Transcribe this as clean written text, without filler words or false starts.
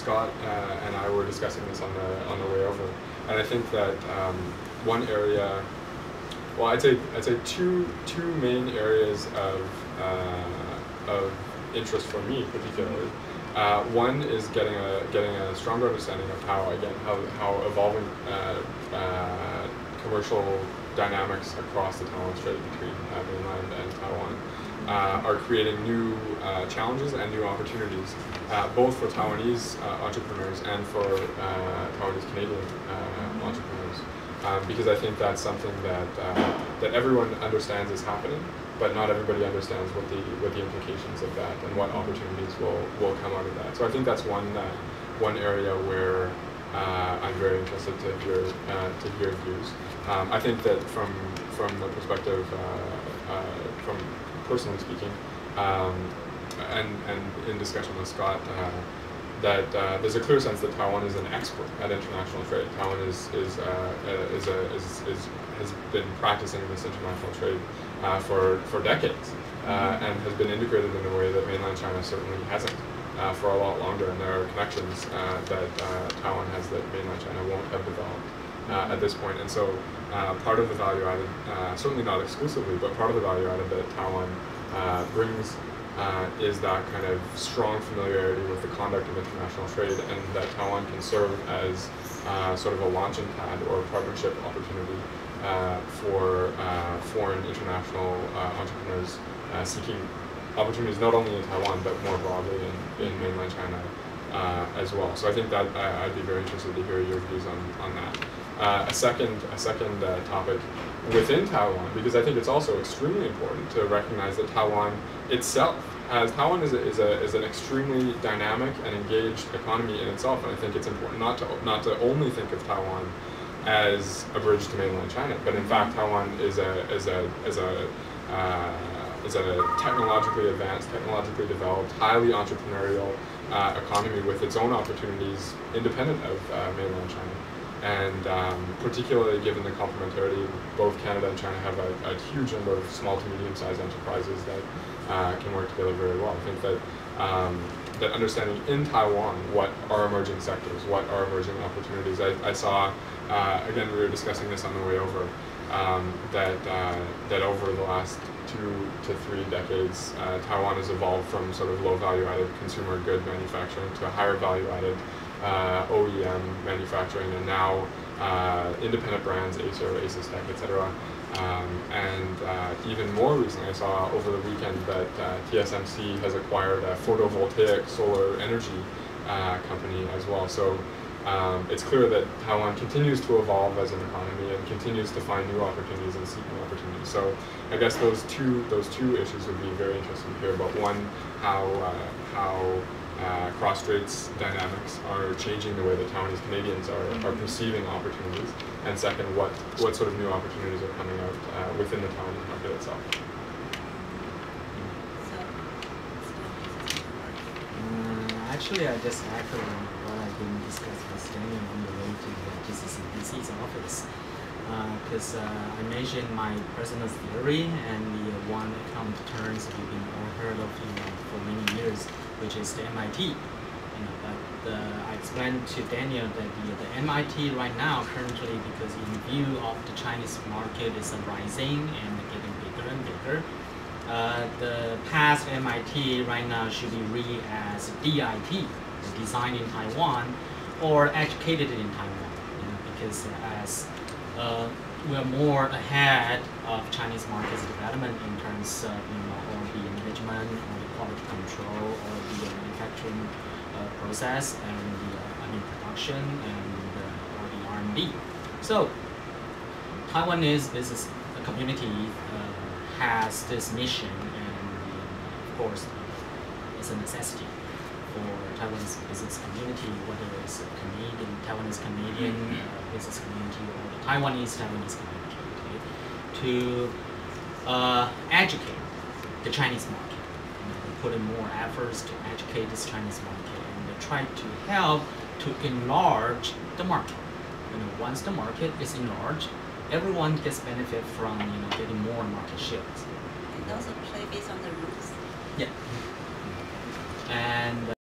Scott and I were discussing this on the way over, and I think that one area, well, I'd say two main areas of interest for me particularly. One is getting a stronger understanding of how evolving commercial dynamics across the Taiwan Strait between mainland and Taiwan are creating new challenges and new opportunities, both for Taiwanese entrepreneurs and for Taiwanese Canadian entrepreneurs. Because I think that's something that everyone understands is happening, but not everybody understands what the implications of that and what opportunities will come out of that. So I think that's one area where I'm very interested to hear views. I think that from the perspective, from personally speaking, and in discussion with Scott, that there's a clear sense that Taiwan is an expert at international trade. Taiwan has been practicing this international trade for decades and has been integrated in a way that mainland China certainly hasn't for a lot longer. And there are connections that Taiwan has that mainland China won't have developed at this point. And so part of the value added, certainly not exclusively, but part of the value added that Taiwan brings is that kind of strong familiarity with the conduct of international trade, and that Taiwan can serve as sort of a launching pad or a partnership opportunity for foreign international entrepreneurs seeking opportunities not only in Taiwan but more broadly in mainland China as well. So I think that I'd be very interested to hear your views on that. A second topic within Taiwan, because I think it's also extremely important to recognize that Taiwan itself is an extremely dynamic and engaged economy in itself, and I think it's important not to only think of Taiwan as a bridge to mainland China, but in fact Taiwan is a technologically advanced, technologically developed, highly entrepreneurial economy with its own opportunities independent of mainland China. And particularly given the complementarity, both Canada and China have a huge number of small to medium-sized enterprises that can work together very well. I think that that understanding in Taiwan what are emerging sectors, what are emerging opportunities. I saw, again, we were discussing this on the way over, that over the last 2 to 3 decades, Taiwan has evolved from sort of low value-added consumer good manufacturing to higher value-added OEM manufacturing, and now independent brands, Acer, Asus Tech, etc. And even more recently, I saw over the weekend that TSMC has acquired a photovoltaic solar energy company as well. So it's clear that Taiwan continues to evolve as an economy and continues to find new opportunities and seek new opportunities. So I guess those two issues would be very interesting to hear about. One, how cross-straits dynamics are changing the way that Taiwanese Canadians are perceiving opportunities, and second, what sort of new opportunities are coming out within the Taiwanese market itself. Actually, I just echo what I've been discussing with Daniel on the way to the GCCBC's office, because I mentioned my personal theory and the one economic terms we've been all heard of for many years, which is the MIT. But I explained to Daniel that the MIT right now, currently, because in view of the Chinese market is rising and getting bigger and bigger, the past MIT right now should be read as DIT, designed in Taiwan, or educated in Taiwan, because as we're more ahead of Chinese market's development in terms of all the management, or the quality control, or the manufacturing process, and the production, and or the R&D. So Taiwanese business community has this mission, and of course it's a necessity for Taiwanese business community, whether it's a Taiwanese Canadian business community or the Taiwanese community, to educate the Chinese market, put in more efforts to educate this Chinese market, and try to help to enlarge the market. Once the market is enlarged, everyone gets benefit from getting more market shares. And also play based on the rules. Yeah. And